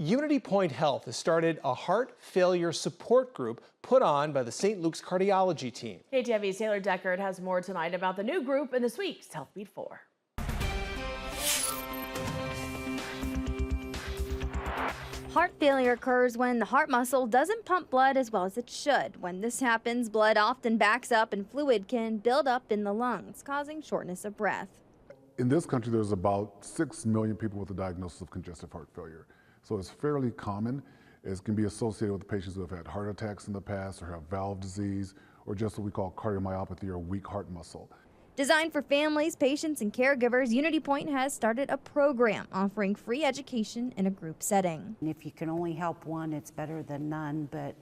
UnityPoint Health has started a heart failure support group put on by the St. Luke's cardiology team. KTV's Taylor Deckard has more tonight about the new group in this week's Healthbeat 4. Heart failure occurs when the heart muscle doesn't pump blood as well as it should. When this happens, blood often backs up and fluid can build up in the lungs, causing shortness of breath. In this country, there's about 6 million people with a diagnosis of congestive heart failure. So it's fairly common. It can be associated with patients who have had heart attacks in the past or have valve disease or just what we call cardiomyopathy or weak heart muscle. Designed for families, patients, and caregivers, UnityPoint has started a program offering free education in a group setting. And if you can only help one, it's better than none, but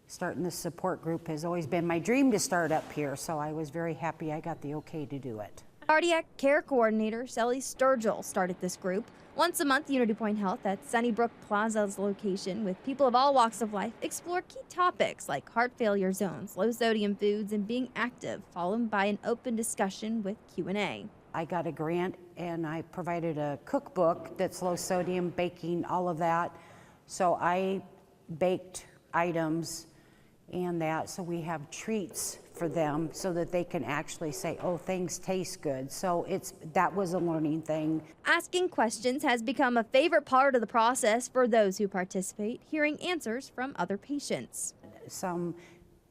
starting this support group has always been my dream to start up here, so I was very happy I got the okay to do it. Cardiac care coordinator Shelly Sturgill started this group. Once a month, UnityPoint Health at Sunnybrook Plaza's location with people of all walks of life explore key topics like heart failure zones, low sodium foods, and being active, followed by an open discussion with Q&A. I got a grant and I provided a cookbook that's low sodium, baking, all of that. So I baked items and that, so we have treats for them so that they can actually say, oh, things taste good. So that was a learning thing. Asking questions has become a favorite part of the process for those who participate, hearing answers from other patients. Some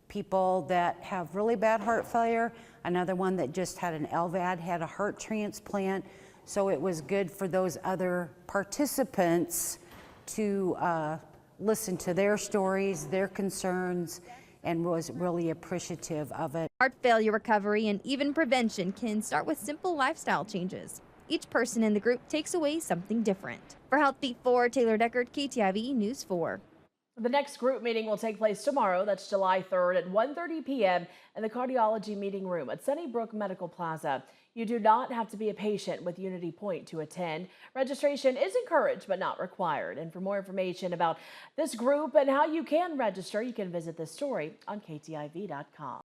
people that have really bad heart failure, another one that just had an LVAD, had a heart transplant. So it was good for those other participants to listen to their stories, their concerns, and was really appreciative of it. Heart failure recovery and even prevention can start with simple lifestyle changes. Each person in the group takes away something different. For Healthbeat 4, Taylor Deckard, KTIV News 4. The next group meeting will take place tomorrow. That's July 3rd at 1:30 p.m. in the cardiology meeting room at Sunnybrook Medical Plaza. You do not have to be a patient with UnityPoint to attend. Registration is encouraged but not required. And for more information about this group and how you can register, you can visit this story on KTIV.com.